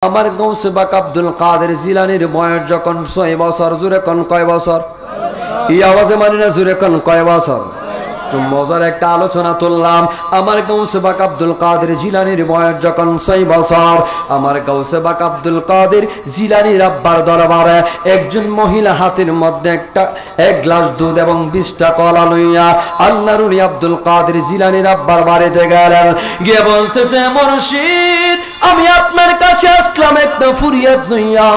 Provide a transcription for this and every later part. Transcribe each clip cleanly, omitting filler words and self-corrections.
আমার গৌসে বাক আব্দুল কাদের জিলানির বয়স যখন 6 বছর, জুরে কোন কয় বছর? এই আওয়াজে মানি না, জুরে কোন কয় বছর? মজার একটা আলোচনা তুললাম। আমার গৌসে বাক আব্দুল কাদের জিলানির বয়স যখন 6 বছর, আমার গৌসে বাক আব্দুল কাদের জিলানির আব্বার দরবারে একজন মহিলা হাতের মধ্যে এক গ্লাস দুধ এবং 20টা কলা লইয়া আল্লাহর ওলি আব্দুল কাদের জিলানির আব্বার বাড়িতে গেলেন। গিয়ে বলতেছে, মুর্শিদ আমি আপনার কাছে আসলাম একটা ফুরিয়াদ লইয়া।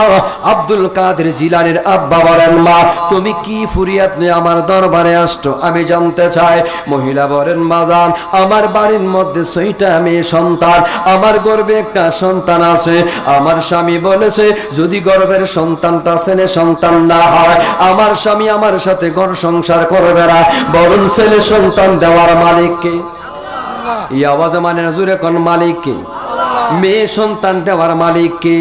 আব্দুল কাদের জিলানির আব্বা বলেন, মা তুমি কি ফুরিয়াদ লইয়া আমার দরবারে আসছো আমি জানতে চাই। মহিলা বলেন, মাজান আমার বাড়ির মধ্যে 6টা মেয়ে সন্তান, আমার গর্ভে একটা সন্তান আছে। আমার স্বামী বলেছে যদি গর্ভের সন্তানটা ছেলে সন্তান না হয় আমার স্বামী আমার সাথে ঘর সংসার করবে না, বরং ছেলে সন্তান দেওয়ার মালিক কে? এই আওয়াজে মানে জুরে কোন মালিক কে? মেয়ে সন্তান দেওয়ার মালিক কে?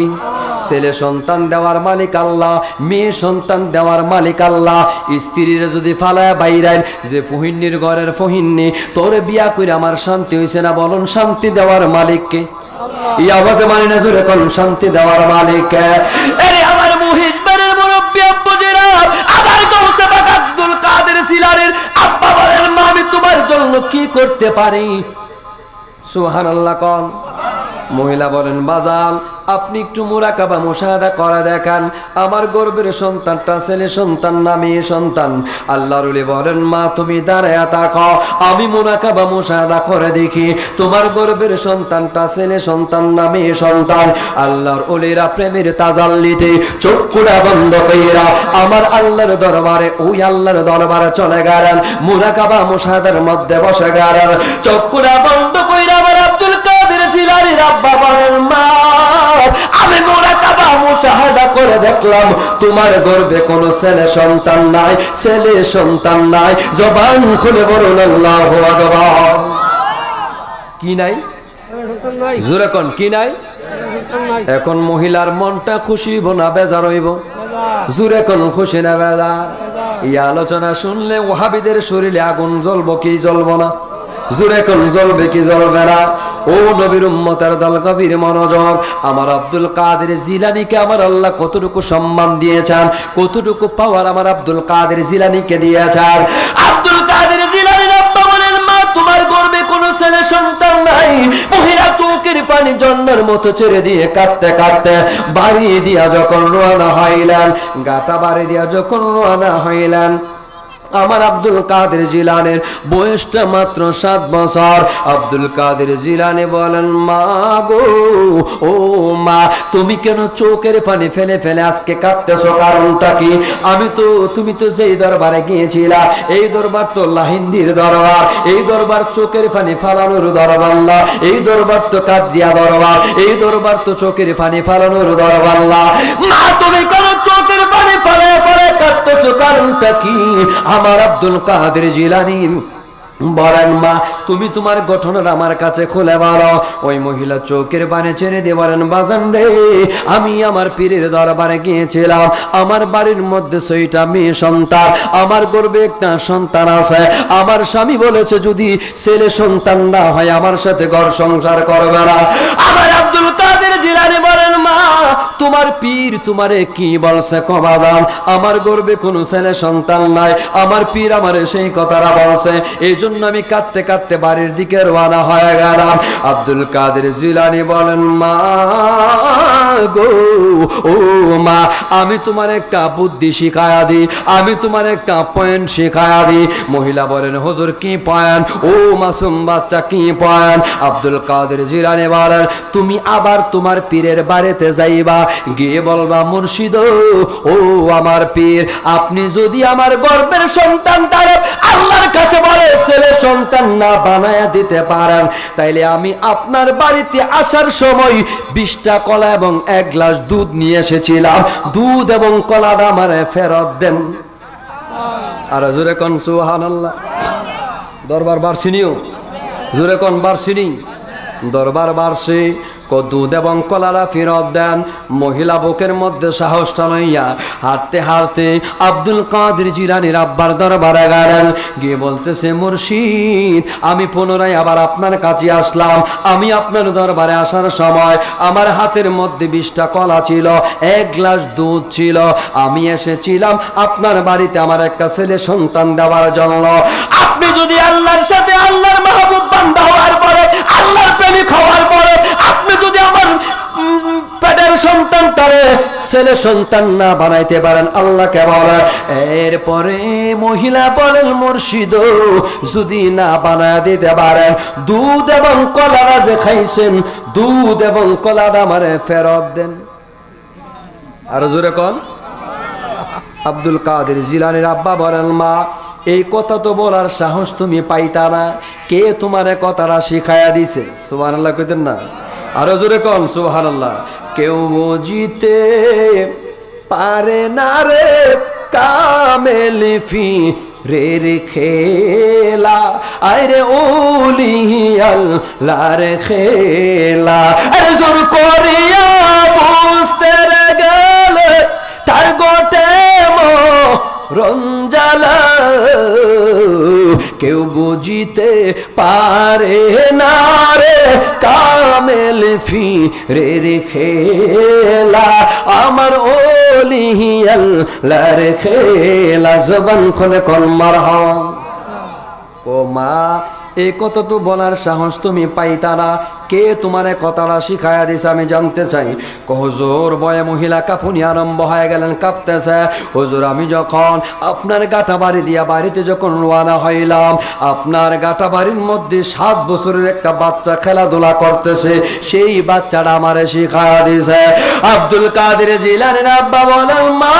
ছেলে সন্তান দেওয়ার মালিক আল্লাহ, মেয়ে সন্তান দেওয়ার মালিক আল্লাহ। স্ত্রীর যদি ফালায় বাইরাই যে ফহিন্নির ঘরের ফহিন্নি তোরে বিয়া করে আমার শান্তি হইছে না, বলুন শান্তি দেওয়ার মালিক কে? এই আওয়াজে মানে না জুরে কোন শান্তি দেওয়ার মালিক কে? আরে আমার মুহিজবারের মুরব্বি আব্বুজিরা, আমার গৌসে বাক আব্দুল কাদের জিলানির আব্বা বলেন, মা আমি তোমার জন্য কি করতে পারি? সুবহানাল্লাহ কোন? মহিলা বলেন, বাজান আপনি একটু মুরাকাবা মুশাহাদা করে দেখান, আমার গর্ভের সন্তানটা ছেলে সন্তান না মেয়ে সন্তান? আল্লাহর ওলি বলেন, মা তুমি দাঁড়ায়া থাকো, আমি মুরাকাবা মুশাহাদা করে দেখি তোমার গর্ভের সন্তানটা ছেলে সন্তান না মেয়ে সন্তান। আল্লাহর ওলিরা প্রেমের তাজাল্লিতে চক্ষুটা বন্ধ কইরা আমার আল্লাহর দরবারে, ওই আল্লাহর দরবারে চলে গেলেন, মুরাকাবা মুশাহাদার মধ্যে বসে গেলেন। চক্ষুটা বন্ধ কইরা আমার আব্দুল কাদের জিলানির আব্বা বলেন, মা আমি মুরাকাবা মুশাহাদা করে দেখলাম তোমার গর্ভে কোনো ছেলে সন্তান নাই, ছেলে সন্তান নাই। জবান খুলে বলুন আল্লাহু আকবার। কি নাই? জোরে কোন কি নাই? এখন মহিলার মনটা খুশি হইব না বেজার হইব? জোরে কোন খুশি না বেজার? এই আলোচনা শুনলে ওয়াহাবিদের শরীরে আগুন জ্বলবো কি জ্বলবো না? জোরে কোন জ্বলবে কি জ্বলবে না? ও নবীর উম্মতের দল গভীর মনোযোগ। আমার আব্দুল কাদের জিলানিকে আমার আল্লাহ কতটুকু সম্মান দিয়েছেন, কতটুকু পাওয়ার আমার আব্দুল কাদের জিলানিকে দিয়েছেন। আব্দুল কাদের জিলানির আব্বা বলেন, মা তোমার গর্ভে কোনো ছেলে সন্তান নাই। মহিলা চোখের পানি জন্মের মতো ছেড়ে দিয়ে কাঁদতে কাঁদতে বাড়ি দিয়া যখন রওনা হইলেন, গাটা বাড়ি দিয়া যখন রওনা হইলেন, আমার আব্দুল কাদের জিলানের বয়সটা মাত্র 7 বছর। আব্দুল কাদের জিলানি বলেন, মা গো ও মা তুমি কেন চোখের পানি ফেলে ফেলে আজকে কাঁদতেছো, কারণটা কি? তুমি তো যেই দরবারে গিয়েছিলা এই দরবার তো লাহিন্দির দরবার, এই দরবার চোখের পানি ফালানোর দরবার না, এই দরবার তো কাদরিয়া দরবার, এই দরবার তো চোখের পানি ফালানোর দরবার না। মা তুমি কেন চোখের পানি ফেলে ফেলে কাঁদতেছো, কারণটা কি? আমার আব্দুল কাদের জিলানি বলেন, মা তুমি তোমার ঘটনাটা আমার কাছে খুলে বলো। ওই মহিলা চোখের পানি ছেড়ে দিয়ে বলেন, বাজান রে আমি আমার পীরের দরবারে গিয়েছিলাম, আমার বাড়ির মধ্যে 6টা মেয়ে সন্তান, আমার গর্ভে একটা সন্তান আছে। আমার স্বামী বলেছে যদি ছেলে সন্তান না হয় আমার সাথে ঘর সংসার করবে না। আমার আব্দুল কাদের জিলানি বলেন, মা তোমার পীর তোমারে কি বলছে কবাজান? আমার গর্ভে কোনো ছেলে সন্তান নাই, আমার পীর আমারে সেই কথাটা বলছে, এই জন্য আমি কাঁদতে কাঁদতে বাড়ির দিকে রওনা হয়ে গেলাম। আব্দুল কাদের জিলানি বলেন, মা গো ও মা আমি তোমার একটা বুদ্ধি শিখায়া দিই, আমি তোমার একটা পয়েন্ট শিখায়া দিই। মহিলা বলেন, হুজুর কি পয়েন্ট? ও মাসুম বাচ্চা কি পয়েন্ট? আব্দুল কাদের জিলানি বলেন, তুমি আবার তোমার পীরের বাড়িতে যাইবা, গিয়ে বলবা, মুর্শিদ ও আমার পীর আপনি যদি আমার গর্ভের সন্তানটারে আল্লাহর কাছে বলে ছেলে সন্তান না বানায়া দিতে পারেন, তাইলে আমি আপনার বাড়িতে আসার সময় 20টা কলা এবং 1 গ্লাস দুধ নিয়ে এসেছিলাম, দুধ এবং কলাটা আমারে ফেরত দেন। আর জোরে কোন সুবহানাল্লাহ। দরবার বাড়ছিনিও, জোরে কোন বাড়ছিনি? দরবার বাড়ছে। দুধ এবং কলারা ফেরত দেন। মহিলা বুকের মধ্যে সাহসটা লইয়া হাঁটতে হাঁটতে আব্দুল কাদের জিলানীর আব্বার দরবারে গেলেন। গিয়ে বলতেছে, মুর্শিদ, আমি পুনরায় আবার আপনার কাছে আসলাম। আমি আপনার দরবারে আসার সময় আমার হাতের মধ্যে 20টা কলা ছিল, 1 গ্লাস দুধ ছিল। আমি এসেছিলাম আপনার বাড়িতে আমার একটা ছেলে সন্তান দেওয়ার জন্য। আপনি যদি আল্লাহর সাথে আল্লাহর মাহবুব বান্দা হওয়ার পরে, আল্লাহর প্রেমিক হওয়ার পরে আপনি যদি আমার পেটের সন্তানটারে ছেলে সন্তান না বানাইতে পারেন, আল্লাহকে বলে। এরপরে মহিলা বলেন, মুর্শিদ, যদি না বানায় দিতে পারেন, দুধ এবং কলারা যে খাইছেন, দুধ এবং কলারা আমারে ফেরত দেন। আর জোরে কোন? আব্দুল কাদের জিলানীর আব্বা বলেন, মা, এই কথা তো বলার সাহস তুমি পাইতা না। কে তোমারে কথাটা শিখাইয়া দিছে? সুবহানাল্লাহ কইতেন না? আরো জোরে কোন সুবহানাল্লাহ। কেউ বুঝিতে পারে না রে কামেলি ফি রে খেলা, আরে ওলিয়াল লারে খেলা। আরে জোর করিয়া বুঝতে গেলে তার গোটে রঞ্জালা, কেউ বুঝিতে পারে না রে কামেল ফি রে খেলা, আমার ওলিয়াল লারে খেলা। জবান খুলে কোন মারহাবা। ও মা, এই কথা তো বলার সাহস তুমি পাইতা না। কে তোমার কথাটা শিখাইয়া দিছে আমি জানতে চাই। হুজুর, বয়ে মহিলা কাঁপুনি আরম্ভ হয়ে গেলেন, কাঁপতেছে। হুজুর, আমি যখন আপনার গাঁটা বাড়ি দিয়া বাড়িতে যখন রওনা হইলাম, আপনার গাঁটা বাড়ির মধ্যে 7 বছরের একটা বাচ্চা খেলাধুলা করতেছে, সেই বাচ্চাটা আমারে শিখাইয়া দিছে। আব্দুল কাদের জিলানীর আব্বা বলেন, মা,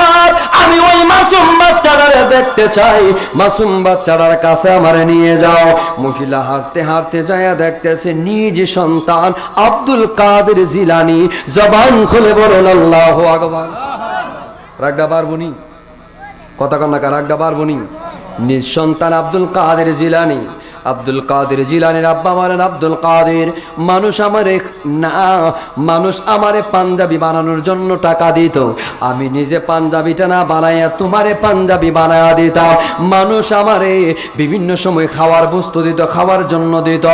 আমি ওই মাসুম বাচ্চাটারে দেখতে চাই, মাসুম বাচ্চাটার কাছে আমারে নিয়ে যাও। মহিলা হাঁটতে হাঁটতে যায়, দেখতেছে নিজ সন্তান আব্দুল কাদের জিলানী। জবান খুলে বলুন আল্লাহু আকবার। রাগডা পারবনি? কথা কন না, রাগডা পারবনি? নিজ সন্তান আব্দুল কাদের জিলানী। আব্দুল কাদের জিলানীর আব্বা বলেন, আব্দুল কাদের, মানুষ আমারে পাঞ্জাবি বানানোর জন্য টাকা দিত। আমি নিজে পাঞ্জাবিটা না বানাইয়া তোমারে পাঞ্জাবি বানায়া দিতাম। মানুষ আমারে বিভিন্ন সময় খাওয়ার বস্তু দিত, খাওয়ার জন্য দিত।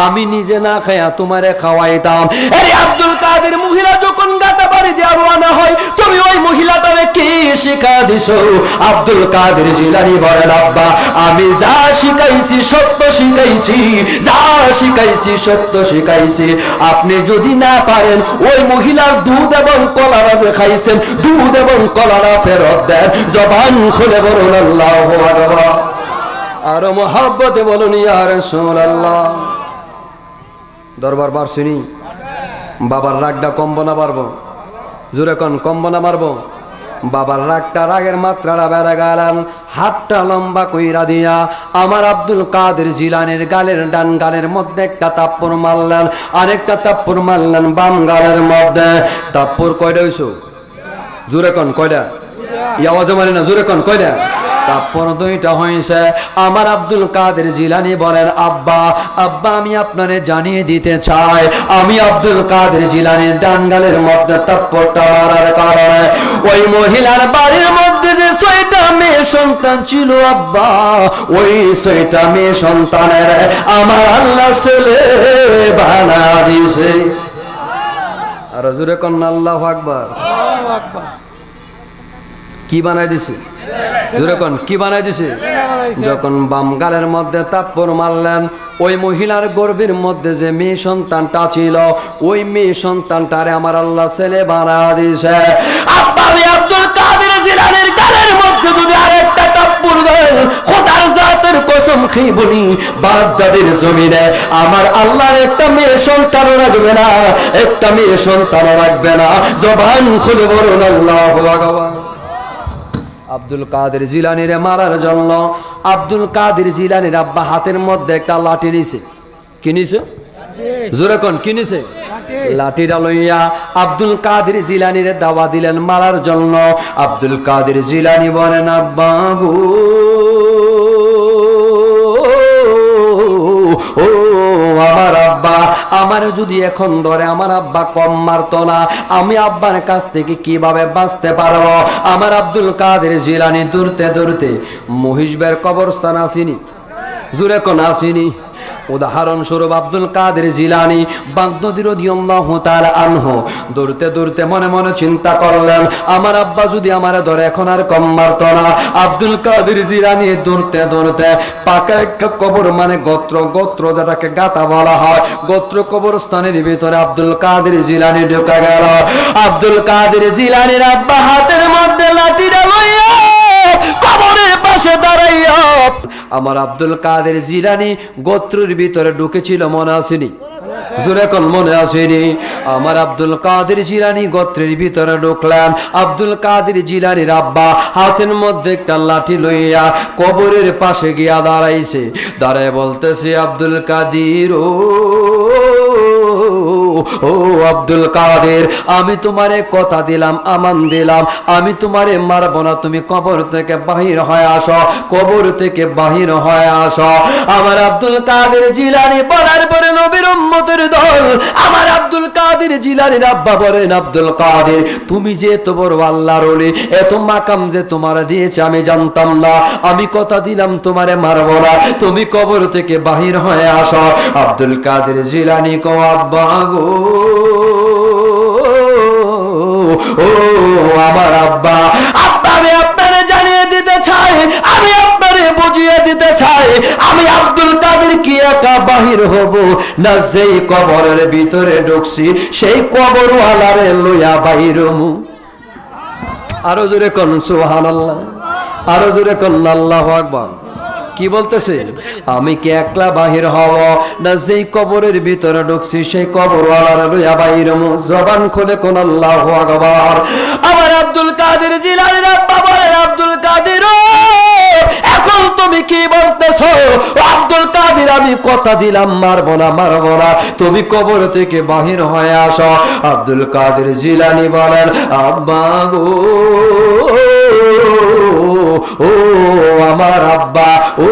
আমি নিজে না খাইয়া তোমারে খাওয়াইতাম। আরে আব্দুল কাদের, মহিলা যখন গাঁটা বাড়ি দিয়ে রওনা হয়, তুমি ওই মহিলাটারে কি শিখা দিছো? আব্দুল কাদের জিলানী বলেন, আব্বা, আমি যা শিখাইছি সত্য শিখাইছি, যা শিখাইছি সত্য শিখাইছি। আপনি যদি না পারেন, ওই মহিলার দুধ এবং কলারা যে খাইছেন, দুধ এবং কলারা ফেরত দেন। জবান খুলে বলুন আল্লাহু আকবার। আর মুহাব্বতে বলুন ইয়া রাসূলুল্লাহ। দরবার বারছিনি? বাবার রাগটা কমবো না পারবো? জোরে কোন, কমবো না পারবো? বাবার রাগটা, রাগের মাত্রাটা বেড়ে গেলেন। হাতটা লম্বা কইরা দিয়া আমার আব্দুল কাদের জিলানীর গালের ডান গালের মধ্যে একটা তাপ্পর মারলেন, আরেকটা তাপ্পর মারলেন বাম গালের মধ্যে। তাপ্পর কয়টা হইছো? জোরে কোন, কয়টা? আওয়াজে মারি না, জোরে কোন, কয়টা? তাপ্পর 2টা হয়েছে। আমার আব্দুল কাদের জিলানী বলেন, আব্বা, আমি আপনারে জানিয়ে দিতে চাই, আমি আব্দুল কাদের জিলানীর ডান গালের মধ্যে তাপ্পরটা মারার কারণে ওই মহিলার বাড়ির মধ্যে যে 6টা মেয়ে সন্তান ছিল, আব্বা, ওই 6টা মেয়ে সন্তানের আমার আল্লাহ ছেলে বানা দিয়েছে। আর জোরে কন্যা আল্লাহু আকবার। কি বানাই দিছে? জোরে কোন, কি বানাই দিছে? যখন বাম গালের মধ্যে তাপ্পর মারলেন, ওই মহিলার গর্ভের মধ্যে যে মেয়ে সন্তানটা ছিল, ওই মেয়ে সন্তানটারে আমার আল্লাহ ছেলে বানা দিয়েছে। আব্দুল কাদের জিলানীর গালের মধ্যে যদি আরেকটা তাপ্পর দেন, খোদার জাতের কসম খেয়ে বলি, বাগদাদের জমিনে আমার আল্লাহর একটা মেয়ে সন্তানও রাখবে না, একটা মেয়ে সন্তানও রাখবে না। জবান খুলে বলুন আল্লাহু আকবার। আব্দুল কাদের জিলানীরে মারার জন্য আব্দুল কাদের জিলানীর আব্বা হাতের মধ্যে একটা লাঠি নিছে। কি নিছে? জোরে কোন, কি নিছে? লাঠিটা লইয়া আব্দুল কাদের জিলানীরে দাওয়া দিলেন মারার জন্য। আব্দুল কাদের জিলানী বলেন, আব্বা গো, ও আমার আব্বা আমার যদি এখন ধরে আমার আব্বা কম মারতো না, আমি আব্বার কাছ থেকে কিভাবে বাঁচতে পারবো? আমার আব্দুল কাদের জিলানী দূরতে দূরতে মহিষবের কবরস্থান আসেনি, জুরে কোন আসেনি। উদাহরণস্বরূপ আব্দুল কাদের জিলানী বাগদাদী রাদিয়াল্লাহু তাআলা আনহু দৌড়তে দৌড়তে মনে মনে চিন্তা করলেন, আমার আব্বা যদি আমার ধরে এখন আর কম মারতো না। আব্দুল কাদের জিলানী দৌড়তে দৌড়তে পাকা একটা কবর, মানে গোত্র যেটাকে গাতা বলা হয়, গোত্র কবরস্থানের ভিতরে আব্দুল কাদের জিলানী ঢুকে গেল। আব্দুল কাদের জিলানীর আব্বা হাতের মধ্যে লাঠিটা লইয়া কবরের পাশে দাঁড়াইয়া আমার আব্দুল কাদের জিলানী গোত্রের ভিতরে ঢুকেছিল, মনে আসেনি? জোরে কোন মনে আসেনি? আমার আব্দুল কাদের জিলানী গোত্রের ভিতরে ঢুকলেন। আব্দুল কাদের জিলানীর আব্বা হাতের মধ্যে একটা লাঠি লইয়া কবরের পাশে গিয়া দাঁড়াইছে, দাঁড়ায় বলতেছে, আব্দুল কাদের ও আব্দুল কাদের, আমি তোমারে কথা দিলাম, আমান দিলাম, আমি তোমারে মারব না, তুমি কবর থেকে বাহির হয়ে আসো, কবর থেকে বাহির হয়ে আসো। আমার আব্দুল কাদের জিলানী বলার পরে নবীর উম্মতের দল আমার আব্দুল কাদের জিলানীর আব্বা বলেন, আব্দুল কাদের তুমি যে এত বড় আল্লাহর ওলি, এত মাকাম যে তোমার দিয়েছে আমি জানতাম না, আমি কথা দিলাম তোমারে মারব না, তুমি কবর থেকে বাহির হয়ে আসো। আব্দুল কাদের জিলানী কো আব্বা গো, ও আমার আব্বা, আমি আপনারে জানিয়ে দিতে চাই, আমি আপনারে বুঝিয়ে দিতে চাই, আমি আব্দুল কাদের কি একা বাহির হব না, যেই কবরের ভিতরে ঢুকছি সেই কবরওয়ালারে লইয়া বাহির হমু। আরো জোরে কোন সুবহানাল্লাহ, আরো জোরে কোন আল্লাহু আকবার। কি বলতেছে? আমি কি একলা বাহির হব না, যেই কবরের ভিতরে ঢুকছি সেই কবরওয়ালারে লইয়া বাহির হমু? জবান খুলে কোন আল্লাহু আকবার। আমার আব্দুল কাদের জিলানীর আব্বা বলেন, আব্দুল কাদের এখন তুমি কি বলতেছো? আব্দুল কাদের আমি কথা দিলাম মারবো না, মারবো না, তুমি কবর থেকে বাহির হয়ে আসো। আব্দুল কাদের জিলানী বলেন, আব্বা গো, ও আমার আব্বা, ও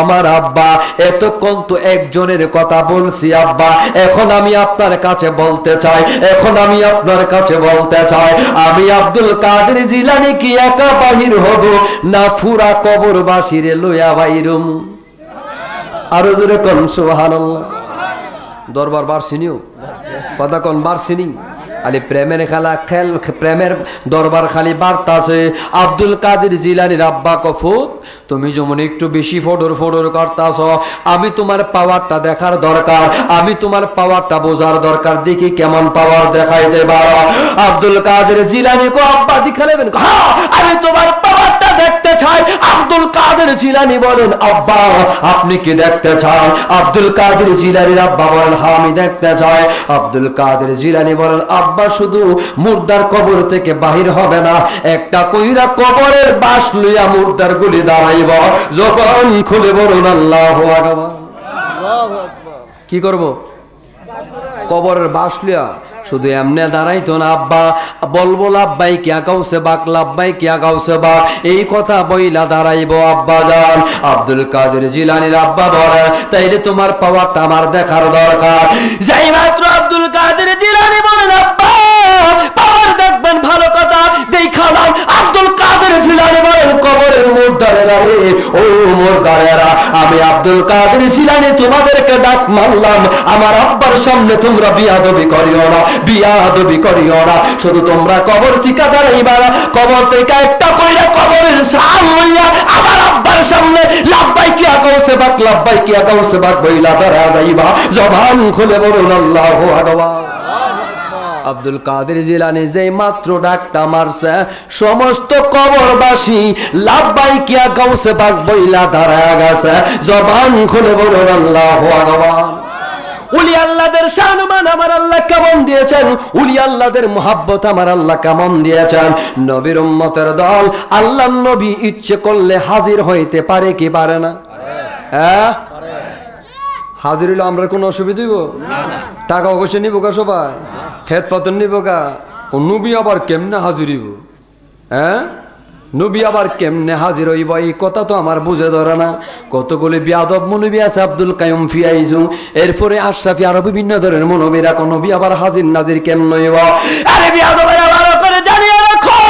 আমার আব্বা, এতক্ষণ তো একজনের কথা বলছি আব্বা, এখন আমি আপনার কাছে বলতে চাই, এখন আমি আপনার কাছে বলতে চাই, আমি আব্দুল কাদের জিলানী কি একা বাহির হব না ফুরা কবরবাসীরে লইয়া বাহির হমু? আরো জোরে কোন সুবহানাল্লাহ। দরবার বাড়ছিনিও কথা কোন বাড়ছিনি? খালি প্রেমের খেলা খেল, প্রেমের দরবার খালি বাড়তাছে। আব্দুল কাদের জিলানীর আব্বা কফুত, তুমি যেমন একটু বেশি ফোডর করতাছ, আমি তোমার পাওয়ারটা দেখার দরকার, আমি তোমার পাওয়ারটা বোঝার দরকার, দেখি কেমন পাওয়ার দেখাইতে পারো। আব্দুল কাদের জিলানী কো আব্বা দেখালেবেন? হ্যাঁ, আমি তোমার পাওয়ারটা দেখতে চাই। আব্দুল কাদের জিলানী বলেন, আব্বা আপনি কি দেখতে চান? আব্দুল কাদের জিলানীর আব্বা বলেন, হ্যাঁ আমি দেখতে চাই। আব্দুল কাদের জিলানী বলেন, আব্বা শুধু মুর্দার কবর থেকে বাহির হবে না, একটা কইরা কবরের বাঁশ লইয়া মুর্দার গুলি দাঁড়াইব, জবান খুলে বলুন আল্লাহু আকবার। কি করব? কবরের বাঁশ লইয়া শুধু এমনি দাঁড়াইতো না, আব্বা বলবো লাব্বাই কিয়া গাউসে বাক, লাব্বাই কিয়া গাউসে বাক, এই কথা বইলা দাঁড়াইব আব্বা যান। আব্দুল কাদের জিলানীর আব্বা বলে, তাইলে তোমার পাওয়ারটা আমার দেখার দরকার। যাই মাত্র আব্দুল কাদের জিলানী বলেন, আব্বা পাওয়ার দেখবেন, ভালো কথা দেখালাম। আব্দুল কাদের জিলানী বলেন, কবরের মুর্দারেরা রে, ও মুর্দারেরা, আমি আব্দুল কাদের জিলানী তোমাদেরকে ডাক মারলাম, আমার আব্বার সামনে তোমরা বিয়াদবি করিও না, বিয়াদবি করিও না, শুধু তোমরা কবর থেকে দাঁড়াইবা, কবর থেকে একটা কইরা কবরের সাম লইয়া আমার আব্বার সামনে লাব্বাই কিয়া গাউসে বাক, লাব্বাই কিয়া গাউসে বাক বইলা দাঁড়া যাইবা, জবান খুলে বলুন আল্লাহু আকবার। আব্দুল কাদের জিলানী যেই মাত্র ডাকটা মারছে, সমস্ত কবরবাসী লাব্বাই কিয়া গাউসে বাক বইলা দাঁড়া গেছে, জবান খুলে বলুন আল্লাহু আকবার। উলি আল্লাহদের সম্মান আমার আল্লাহ কেমন দিয়েছেন, উলি আল্লাহদের মুহাব্বত আমার আল্লাহ কেমন দিয়েছেন। নবীর উম্মতের দল আল্লাহর নবী ইচ্ছে করলে হাজির হইতে পারে কি পারে না? হ্যাঁ, হাজির হইলে আমরা কোনো অসুবিধা হইব? টাকা অবশ্যই নিব কা, সবাই খেত পাতন নিব কা, নবী আবার কেমনে হাজির হইব? হ্যাঁ, নবী আবার কেমনে হাজির হইব এই কথা তো আমার বুঝে ধরে না। কতগুলি বিয়াদব মৌলবী আছে, আব্দুল কাইয়ুম ফিয়াইজু, এরপরে আশরাফি, আরো বিভিন্ন ধরনের মৌলবীরা কোন নবী আবার হাজির নাজির কেমন হইব? আরে বিয়াদবেরা ভালো করে জানিয়ে রাখো,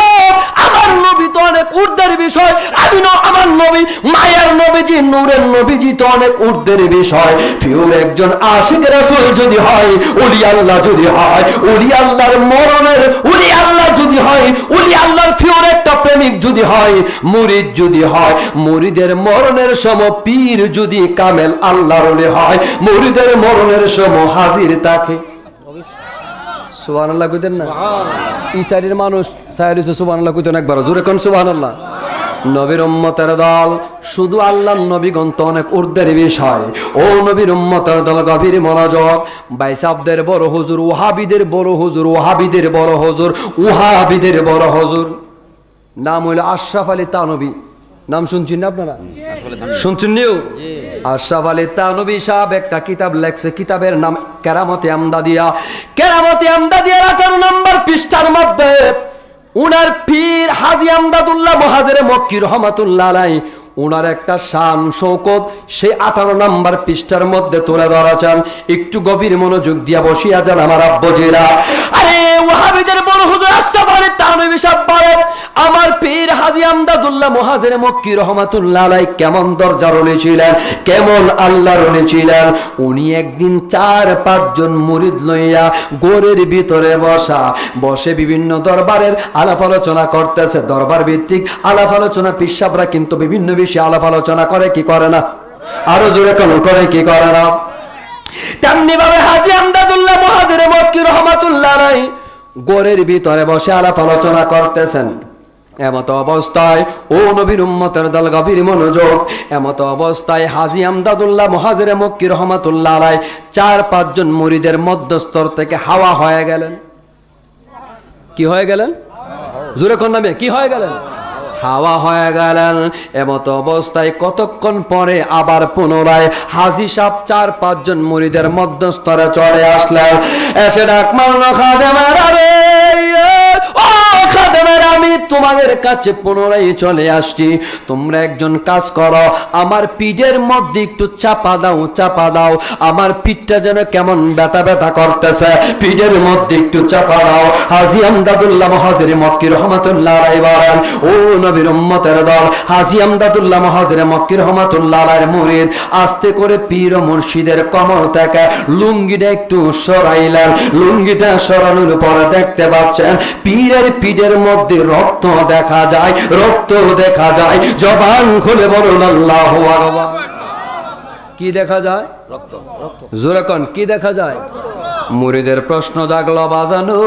আমার নবী তো অনেক ঊর্ধ্বের বিষয়। আমি আমার নবী, মায়ের নবীজি, নূরের নবীজি তো অনেক ঊর্ধ্বের বিষয়। ফিউর একজন আশিক রাসূল যদি হয়, ওলি আল্লাহ যদি হয়, ওলি আল্লাহর মরণের ওলি আল্লাহ যদি হয়, ওলি আল্লাহর ফিউর একটা প্রেমিক যদি হয়, মুরিদ যদি হয়, মুরিদের মরণের সময় পীর যদি কামেল আল্লাহর ওলি হয়, মুরিদের মরণের সময় হাজির থাকে। সুবহানাল্লাহ কইতেন না? ইসারির মানুষ সাইরিসে সুবহানাল্লাহ কইতেন একবার, জোরে কোন সুবহানাল্লাহ। নবীর উম্মতের দল, শুধু আল্লাহর নবীগণ তো অনেক ঊর্ধ্বের বিষয়। ও নবীর উম্মতের দল, গভীর মনোযোগ। বাইসাবদের বড় হুজুর, ওহাবিদের বড় হুজুর, ওহাবিদের বড় হুজুর, ওহাবিদের বড় হুজুর নাম হইল আশরাফ আলী তানবী। নাম শুনছেন না আপনারা? শুনছেন নিও? আশরাফ আলী তানবী সাহেব একটা কিতাব লেখছে, কিতাবের নাম কেরামতে আমদাদিয়া। কেরামতে আমদাদিয়ার 18 নম্বর পৃষ্ঠার মধ্যে উনার পীর হাজী আমদাদুল্লাহ মুহাজিরে মক্কি রহমাতুল্লাহ আলাইহি উনার একটা শান শৌকত সেই 18 নম্বর পৃষ্ঠার মধ্যে তুলে ধরেছেন। একটু গভীর মনোযোগ দিয়া বসিয়া যান আমার আব্বজিরা। আরে ওয়াহাবিদের বড় হুজুর আশরাফ আলী তানবী সাহেব বলেন, আমার পীর হাজী আমদাদুল্লাহ মুহাজিরে মক্কি রহমাতুল্লাহ আলাইহি কেমন দরজার ওলি ছিলেন, কেমন আল্লাহর ওলি ছিলেন। উনি একদিন 4-5 জন মুরিদ লইয়া গোরের ভিতরে বসে বিভিন্ন দরবারের আলাপ আলোচনা করতেছে। দরবার ভিত্তিক আলাপ আলোচনা, পিসাবরা কিন্তু বিভিন্ন বিষয়ে আলাপ আলোচনা করে কি করে না? আরো জোরে কোন করে কি করে না? তেমনি ভাবে হাজী আমদাদুল্লাহ মুহাজিরে মক্কি রহমাতুল্লাহ আলাইহি গোরের ভিতরে বসে আলাপ আলোচনা করতেছেন। এমত অবস্থায়, ও নবীর উম্মতের দল, গভীর মনোযোগ, এমত অবস্থায় হাজী আমদাদুল্লাহ মুহাজিরে মক্কি রহমাতুল্লাহ আলাইহি 4-5 জন মুরিদের মধ্যস্থর থেকে হাওয়া হয়ে গেলেন। কি হয়ে গেলেন? জোরে কোন নামে কি হয়ে গেলেন? হাওয়া হয়ে গেলেন। এমত অবস্থায় কতক্ষণ পরে আবার পুনরায় হাজী সাহেব 4-5 জন মুরিদের মধ্যস্থরে চলে আসলেন। এসে ডাক মারল, খাদেমেরা রে, ও খাদেমেরা, আমি তোমাদের কাছে পুনরায় চলে আসছি। তোমরা একজন কাজ করো, আমার পিঠের মধ্যে একটু চাপা দাও, চাপা দাও। আমার পিঠটা যেন কেমন ব্যথা ব্যথা করতেছে, পিঠের মধ্যে একটু চাপা দাও। হাজী আমদাদুল্লাহ মুহাজিরে মক্কি রহমাতুল্লাহ আলাইহি বলেন, ও নবীর উম্মতের দল, হাজী আমদাদুল্লাহ মুহাজিরে মক্কি রহমাতুল্লাহ আলাইহির মুরিদ আস্তে করে পীর ও মুর্শিদের কমর থেকে লুঙ্গিটা একটু সরাইলেন। লুঙ্গিটা সরানোর পরে দেখতে পাচ্ছেন পীরের পিঠের মধ্যে রক্ত দেখা যায়, রক্ত দেখা যায়। জবান খুলে বলুন আল্লাহু আকবার। কি দেখা যায়? রক্ত। জোরে কোন কি দেখা যায়? মুরিদের প্রশ্ন জাগলো, বাজানো,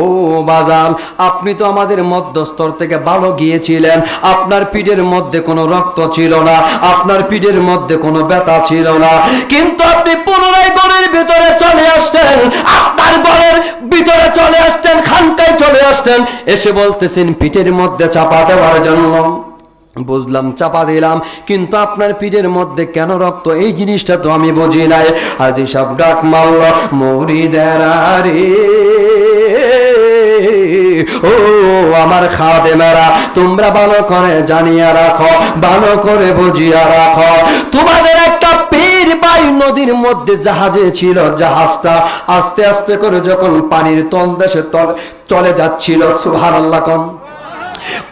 ও বাজান, আপনি তো আমাদের মধ্যস্থর থেকে ভালো গিয়েছিলেন, আপনার পিঠের মধ্যে কোনো রক্ত ছিল না, আপনার পিঠের মধ্যে কোনো ব্যথা ছিল না, কিন্তু আপনি পুনরায় ঘরের ভিতরে চলে আসছেন, আপনার ঘরের ভিতরে চলে আসছেন, খানকায় চলে আসছেন, এসে বলতেছেন পিঠের মধ্যে চাপা দেওয়ার জন্য। বুঝলাম, চাপা দিলাম, কিন্তু আপনার পিঠের মধ্যে কেন রক্ত, এই জিনিসটা তো আমি বুঝি নাই। হাজী সাহেব ডাক মারল, মুরিদেরা রে, ও আমার খাদেমেরা, তোমরা ভালো করে জানিয়া রাখো, ভালো করে বুঝিয়া রাখো, তোমাদের একটা পীর ভাই নদীর মধ্যে জাহাজে ছিল, জাহাজটা আস্তে আস্তে করে যখন পানির তলদেশে চলে যাচ্ছিল, সুবহানাল্লাহ কোন,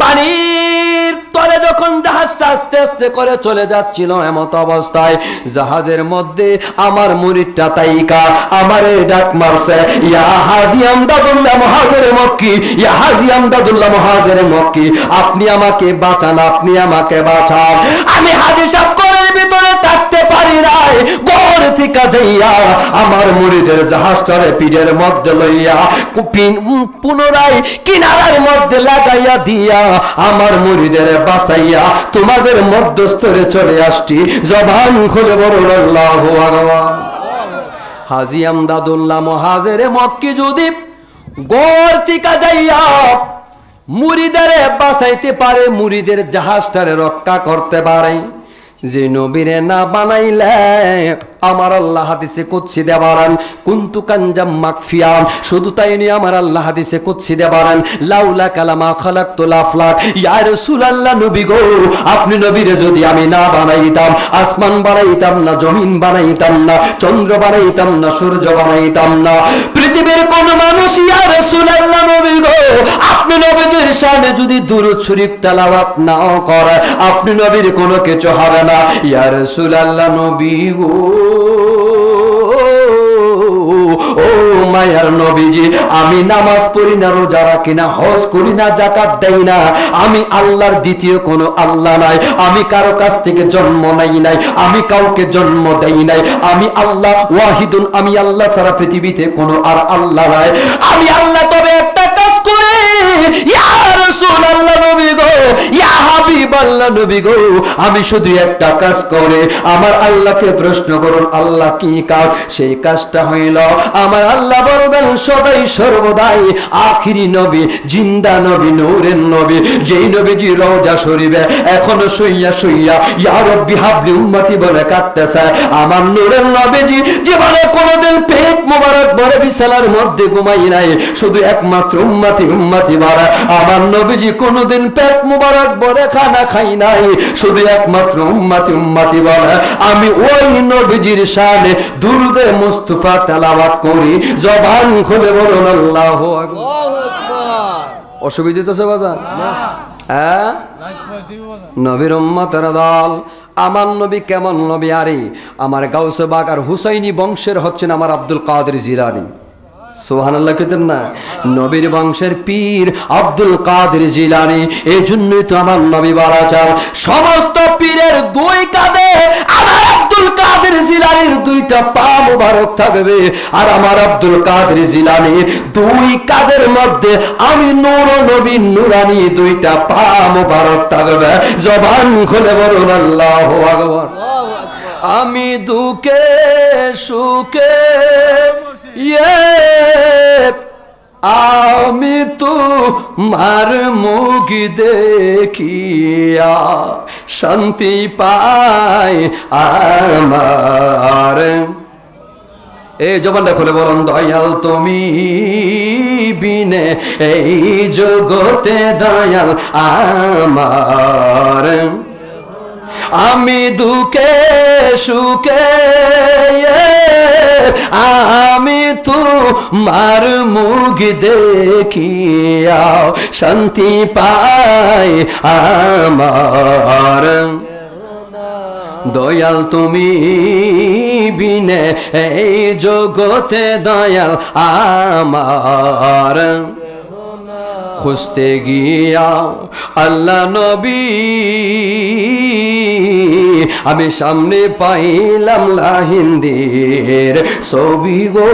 পানির তলে যখন জাহাজটা আস্তে আস্তে করে চলে যাচ্ছিল, এমত অবস্থায় জাহাজের মধ্যে আমার মুরিদটা তাইকা আমারে ডাক মারছে, ইয়া হাজী আমদাদুল্লাহ মুহাজিরে মক্কি, ইয়া হাজী আমদাদুল্লাহ মুহাজিরে মক্কি, আপনি আমাকে বাঁচান, আপনি আমাকে বাঁচান। আমি হাজী সাহেব ঘরের ভিতরে থাকতে পারি নাই, ঘর থেকে যাইয়া আমার মুরিদের জাহাজটারে পিঠের মধ্যে লইয়া পুনরায় কিনারার মধ্যে লাগাইয়া দিয়া আমার মুরিদের বাঁচাইয়া তোমাদের মধ্যস্থরে চলে আসছি। জবান খুলে বলুন আল্লাহু আকবার। হাজী আমদাদুল্লাহ মুহাজিরে মক্কি যদি ঘর থেকে যাইয়া মুরিদের বাঁচাইতে পারে, মুরিদের জাহাজটারে রক্ষা করতে পারে, যে নবীরে না বানাইলে আমার আল্লাহ হাদিসে কুদসি দেবারান কুনতু কানজাম মাকফিয়াম। শুধু তাই নয়, আমার আল্লাহ হাদিসে কুদসি দেবারান লাউলা কালামা খালাকতুল আফলাক। ইয়া রাসূলুল্লাহ, নবী গো, আপনি নবীরে যদি আমি না বানাইতাম, আসমান বানাইতাম না, জমিন বানাইতাম না, চন্দ্র বানাইতাম না, সূর্য বানাইতাম না, পৃথিবীর কোন মানুষ ইয়া রাসূলুল্লাহ নবী গো, আপনি নবীর শানে যদি দুরূদ শরীফ তেলাওয়াত না করে, আপনি নবীর কোনো কিছু হবে না। ইয়া রাসূলুল্লাহ নবী গো, ও মায়ার নবীজি, আমি নামাজ পড়ি না, রোজা রাখি না, হজ করি না, যাকাত দেই না, আমি আল্লাহর দ্বিতীয় কোনো আল্লাহ নাই, আমি কারো কাছ থেকে জন্ম নেই নাই, আমি কাউকে জন্ম দেই নাই, আমি আল্লাহ ওয়াহিদুন, আমি আল্লাহ ছাড়া পৃথিবীতে কোনো আর আল্লাহ নাই, আমি আল্লাহ। তবে একটা কাজ করে ইয়া রাসূলুল্লাহ নবী গো, ইয়া হাবিবাল্লাহ নবী গো, আমি শুধু একটা কাজ করে আমার আল্লাহকে প্রশ্ন করুন, আল্লাহ কি কাজ? সেই কাজটা হইল আমার আল্লাহ বলবেন সদাই সর্বদাই আখিরি নবী, জিন্দা নবী, নূরের নবী, যেই নবীজি রওজা শরীফে এখনো শুইয়া শুইয়া ইয়া রব্বি হাবলি উম্মতি বলে কাঁদতেছে, আমার নূরের নবীজি জীবনে কোনোদিন পেট মোবারক ভরে বিছানার মধ্যে ঘুমাই নাই, শুধু একমাত্র উম্মতি উম্মতি বলে। আমার নবীজি কোনোদিন পেট মোবারক ভরে খানা খাই নাই, শুধু একমাত্র উম্মতি উম্মতি বলে। আমি ওই নবীজির শানে দুরুদে মুস্তাফা তেলাওয়াত করি, জবান খুলে বলুন আল্লাহু আকবার। অসুবিধা তো বাজান? হ্যাঁ, নবীর উম্মতের দল। আমার নবী কেমন নবী? আরে আমার গাউসে বাগ আর হুসাইনি বংশের হচ্ছেন আমার আব্দুল কাদের জিলানী। সুবহানাল্লাহ কইতেন না? নবীর বংশের পীর আব্দুল কাদের জিলানী। এই জন্যই তো আমার নবী বলা চান সমস্ত পীরের দুই কাঁধে আমার আব্দুল কাদের জিলানীর দুইটা পা মুবারক থাকবে, আর আমার আব্দুল কাদের জিলানীর দুই কাঁধের মধ্যে আমি নূর নবী নুরানি দুইটা পা মুবারক থাকবে। জবান খুলে বলুন আল্লাহু আকবার। আমি দুঃখে সুখে আমি তোমার মুখ দেখিয়া শান্তি পাই আমার। এই জবানটা খুলে বলুন, দয়াল তুমি বিনে এই জগতে দয়াল আমার। আমি দুঃখে সুখে আমি তোমার মুখ দেখিয়া শান্তি পাই আমার। দয়াল তুমি বিনে এই জগতে দয়াল আমার। খুঁজতে গিয়া আল্লাহ নবী আমি সামনে পাইলাম লাহিন্দির ছবি গো।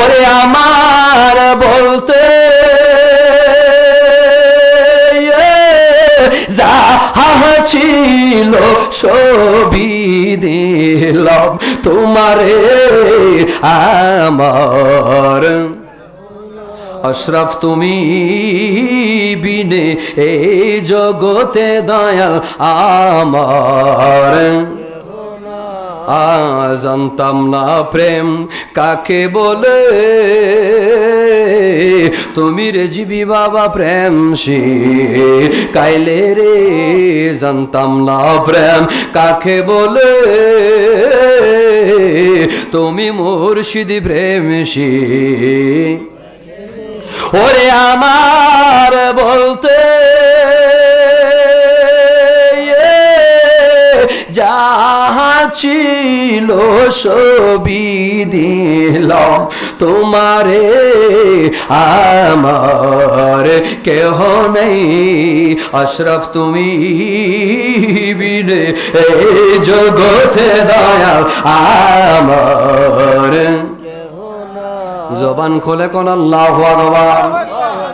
ওরে আমার বলতে যাহা ছিল সবই দিলাম তোমারে আমার। আশরাফ তুমি বিনে এই জগতে দয়াল আমার। জানতাম না প্রেম কাকে বলে, তুমি রে জিবি বাবা প্রেম সে কাইলে রে। জানতাম না প্রেম কাকে বলে, তুমি মুর্শিদি প্রেম সে। ওরে আমার বলতে যাহা ছিল সবই দিলাম তোমারে আমার। কেহ নেই আশরাফ তুমি বিনে এই জগতে দয়াল আমার। জবান খোলে কোন আল্লাহু আকবার।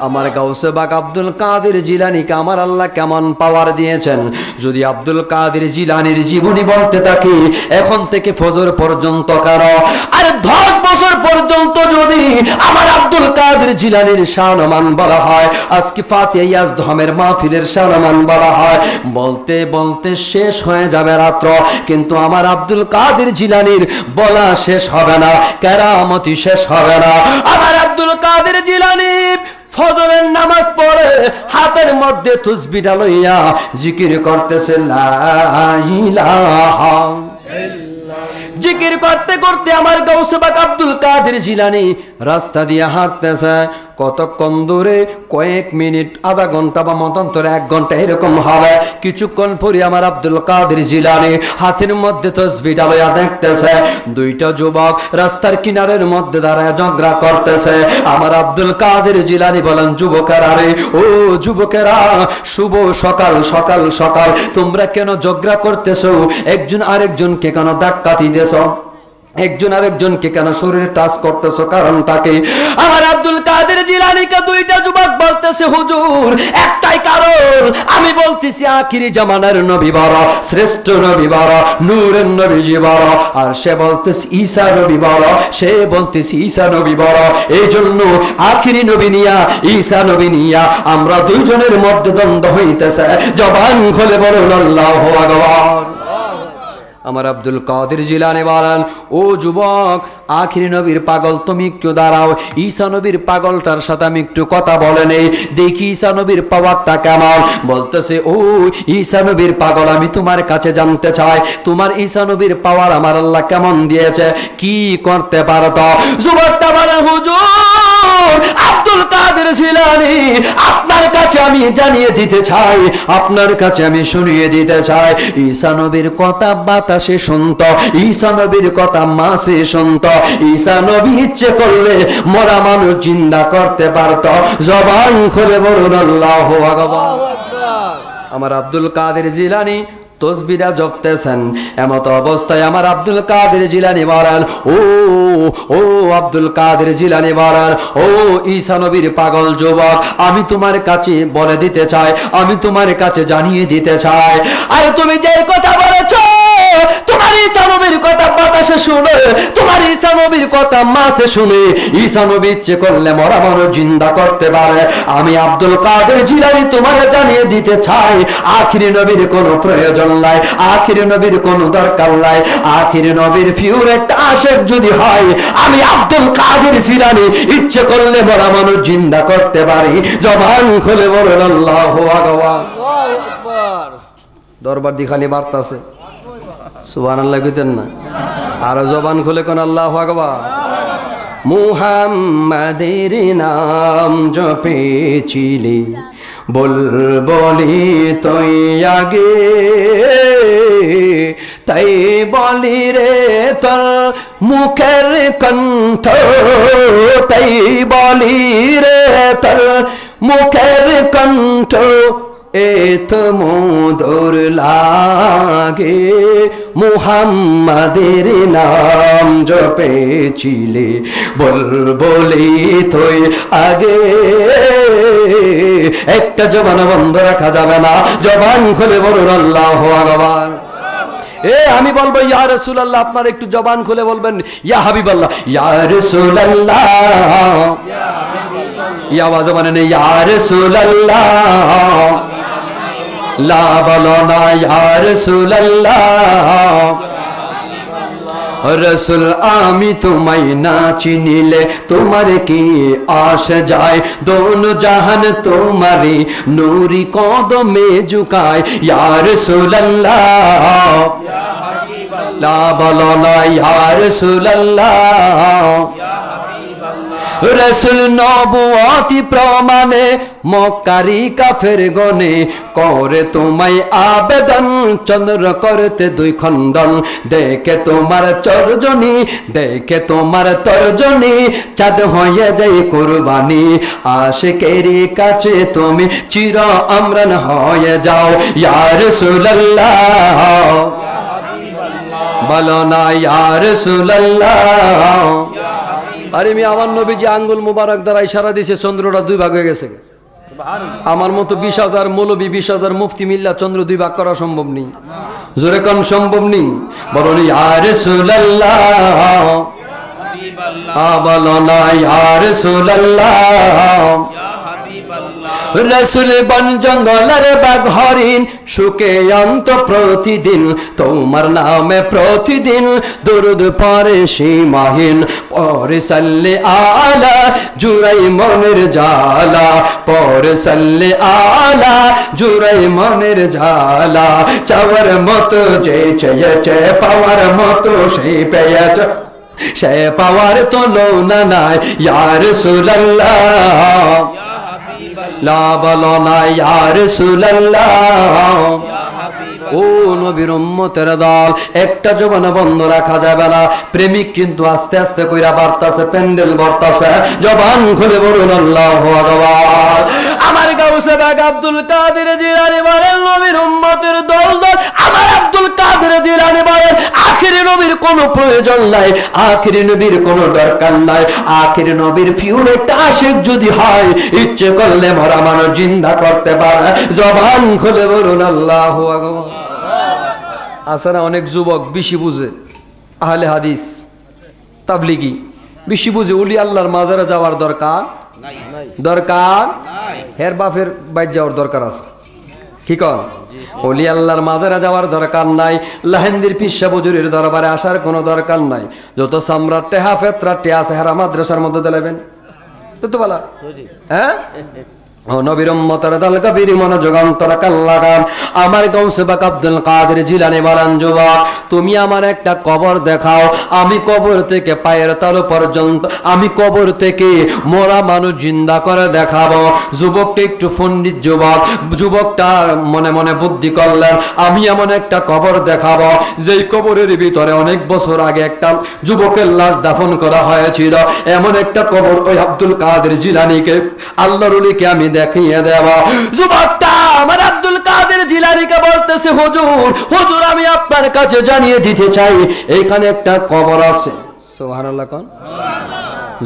আমার গাউসে বাগ আব্দুল কাদের জিলানীকে আমার আল্লাহ কেমন পাওয়ার দিয়েছেন। যদি আব্দুল কাদের জিলানীর জীবনী বলতে থাকি এখন থেকে ফজর পর্যন্ত কারো আর 10 বছর পর্যন্ত যদি আমার আব্দুল কাদের জিলানীর শানমান বলা হয়, আজকে ফাতিহা ইয়াজদহমের মাহফিলের শানমান বলা হয়, বলতে বলতে শেষ হয়ে যাবে রাত্র, কিন্তু আমার আব্দুল কাদের জিলানীর বলা শেষ হবে না, কেরামতি শেষ হবে না। আমার আব্দুল কাদের জিলানী ফজরের নামাজ পড়ে হাতের মধ্যে তাসবিহটা লইয়া জিকির করতেছে লা ইলাহা জিকির করতে করতে আমার গাউসে বাগ আব্দুল কাদের জিলানী রাস্তা দিয়ে হাঁটতেছে। কতক্ষণ দূরে? কয়েক মিনিট, আধা ঘন্টা বা মতান্তরে 1 ঘন্টা এরকম হবে। কিছুক্ষণ পরে আমার আব্দুল কাদের জিলানী হাতের মধ্যে তাসবিহটা লইয়া দেখতেছে 2টা যুবক রাস্তার কিনারের মধ্যে দাঁড়ায় ঝগড়া করতেছে। আমার আব্দুল কাদের জিলানী বলেন, যুবকেরা রে, ও যুবকেরা, শুভ সকাল সকাল সকাল, তোমরা কেন ঝগড়া করতেছো? একজন আরেকজনকে কেন ধাক্কা দিতেছো? একজন আরেকজনকে কেন শরীরে টাচ করতেছো? কারণটাকে আমার আব্দুল কাদের জিলানীকে 2টা যুবক বলতেছে, হুজুর একটাই কারণ, আমি বলতেছি আখিরি জামানার নবী বড়, শ্রেষ্ঠ নবী বড়, নূরের নবীজি বড়, আর সে বলতেছে ঈসা নবী বড়, সে বলতেছে ঈসা নবী বড়, এই জন্য আখিরি নবী নিয়া ঈসা নবী নিয়া আমরা দুইজনের মধ্যে দ্বন্দ্ব হইতেছে। জবান খুলে বলুন আল্লাহু আকবার। আমার আব্দুল কাদের জিলানী বলেন, ও যুবক, আখিরি নবীর পাগল, তুমি একটু দাঁড়াও, ঈসা নবীর পাগলটার সাথে আমি একটু কথা বলে নেই, দেখি ঈসা নবীর পাওয়ারটা কেমন। বলতেছে, ও ঈসা নবীর পাগল, আমি তোমার কাছে জানতে চাই তোমার ঈসা নবীর পাওয়ার আমার আল্লাহ কেমন দিয়েছে, কি করতে পারতো? যুবকটা বলে, হুজুর আব্দুল কাদের জিলানী, আপনার কাছে আমি জানিয়ে দিতে চাই, আপনার কাছে আমি শুনিয়ে দিতে চাই, ঈসা নবীর কথা বাতাসে শুনত, ঈসা নবীর কথা মাসে শুনত, ঈসা নবী ইচ্ছে করলে মরা মানুষ জিন্দা করতে পারত। জবান খুলে বলুন আল্লাহু আকবার। আমার আব্দুল কাদের জিলানী তসবিহটা জপতেছেন, এমত অবস্থায় আমার আব্দুল কাদের জিলানী বলেন, ও আব্দুল কাদের জিলানী বলেন, ও ঈসা নবীর পাগল যুবক, আমি তোমার কাছে বলে দিতে চাই, আমি তোমার কাছে জানিয়ে দিতে চাই, আর তুমি যে কথা বলেছো, তোমার ঈসা নবীর কথা বাতাসে শুনে, তোমার ঈসা নবীর কথা মাসে শুনে, ঈসা নবী ইচ্ছে করলে মরা মানুষ জিন্দা করতে পারে। আমি আব্দুল কাদের জিলানী তোমার জানিয়ে দিতে চাই, আখিরি নবীর কোনো প্রয়োজন নাই, আখিরি নবীর কোনো দরকার নাই, আখিরি নবীর ফিউর একটা আশেক যদি হয়, আমি আব্দুল কাদের জিলানী ইচ্ছে করলে মরা মানুষ জিন্দা করতে পারি। জবান খুলে বলুন আল্লাহু আকবার। দরবার দি খালি বার্তাছে, সুবহানাল্লাহ কইতেন না? আর জবান খুলে কোন আল্লাহু আকবার। মুহাম্মাদের নাম জপেছিলি, বুলবুলি তুই আগে, তাই বলি রে তোর মুখের কণ্ঠ, তাই বলি রে তোর মুখের কণ্ঠ, এত মধুর লাগে, মুহাম্মাদের নাম জপেছিলে, বুলবুলি তুই আগে। একটা জবান বন্ধ রাখা যাবে না, জবান খুলে বলুন আল্লাহু আকবার। আমি বলবো ইয়া রাসূলুল্লাহ, আপনারা একটু জবান খুলে বলবেন ইয়া হাবিবাল্লাহ, ইয়া রাসূলুল্লাহ, ইয়া আওয়াজ মানে নেই, ইয়া রাসূলুল্লাহ, লা বলো না ইয়া রাসূলুল্লাহ। রসুল আমি তোমায় না চিনিলে তোমার কি আসে যায়, দোনো জাহান তোমারি নূরি কদমে ঝুকায়, ইয়া রাসূলুল্লাহ, লা বলো না ইয়া রাসূলুল্লাহ। রসুল নবুয়তি প্রমাণে মক্কারি কাফের গনে করে তোমায় আবেদন, চন্দ্র করতে 2 খণ্ডন, দেখে তোমার চর্জনী, দেখে তোমার তর্জনী, চাঁদ হয়ে যায় কুরবানি, আশিকেরি কাছে তুমি চির আমরান হয়ে যাও, ইয়া রাসূলুল্লাহ, বলো না ইয়া রাসূলুল্লাহ। আর আমি আমার নবীজি আঙ্গুল মুবারক দ্বারা ইশারা দিছে চন্দ্রটা দুই ভাগ হয়ে গেছে। আমার মতো 20,000 মৌলবী 20,000 মুফতি মিল্লা চন্দ্র দুই ভাগ করা সম্ভব নেই। জোরে কোন সম্ভব নেই? বলুন ইয়া রাসূলুল্লাহ, বলো না ইয়া রাসূলুল্লাহ। রসুল বন জঙ্গলের বাঘ হরিণ সুখে অন্ত প্রতিদিন, তোমার নামে প্রতিদিন দরুদ পড়ে সীমাহীন। পরে সাল্লে আলা জুরাই মনের জ্বালা, পরে সাল্লে আলা জুরাই মনের জ্বালা। চাওয়ার মতো যে চেয়েছে পাওয়ার মতো সেই পেয়েছে, সে পাওয়ার তো লোনা নাই ইয়া রাসূলুল্লাহ। লা বলো না ইয়া রাসূলুল্লাহ। ও নবীর উম্মতের দল, একটা জবান বন্ধ রাখা যাবে না। প্রেমিক কিন্তু আস্তে আস্তে কইরা বাড়তাছে, প্যান্ডেল ভরতাছে, জবান খুলে বলুন আল্লাহু আকবার। আমার গাউসে বাগ আব্দুল কাদের জিলানী বলেন নবীর উম্মতের দল দল। আমার আব্দুল কাদের জিলানী বলেন আখিরি নবীর কোনো প্রয়োজন নাই, আখিরি নবীর কোনো দরকার নাই। আখিরি নবীর ফেভারিট আশিক যদি হয়, ইচ্ছে করলে মরা মানুষ জিন্দা করতে পারে। জবান খুলে বলুন আল্লাহু আকবার। আছে না অনেক যুবক বেশি বুঝে, আহলে হাদিস তাবলিগি বেশি বুঝে, ওলি আল্লাহর মাজারে যাওয়ার দরকার দরকার হের বাপের বাইর যাওয়ার দরকার আছে। কি কর? ওলি আল্লাহর মাজারে যাওয়ার দরকার নাই, লাহেন্দির পিসা বুজুরির দরবারে আসার কোনো দরকার নাই। যত সম্রাট টেহা ফেতরা টে আছে হেরা মাদ্রাসার মধ্যে দিলেবেন তো বলা। হ্যাঁ নবীর উম্মতের দল কবির মনোযোগ অন্তর কাল্লাগান। আমার গাউসে বাক আব্দুল কাদের জিলানী বলেন যুবক তুমি আমার একটা কবর দেখাও, আমি কবর থেকে পায়ের তালু পর্যন্ত, আমি কবর থেকে মরা মানুষ জিন্দা করে দেখাবো। যুবকটা একটু পণ্ডিত যুবক, যুবকটার মনে মনে বুদ্ধি করলেন আমি এমন একটা কবর দেখাবো যেই কবরের ভিতরে অনেক বছর আগে একটা যুবকের লাশ দাফন করা হয়েছিল। এমন একটা কবর ওই আব্দুল কাদের জিলানীকে আল্লাহর ওলিকে আমি দেখিয়ে দেব। যুবকটা আমার আব্দুল কাদের জিলানীকে বলতেছে হুজুর হুজুর আমি আপনার কাছে জানিয়ে দিতে চাই এখানে একটা কবর আছে। সুবহানাল্লাহ কোন?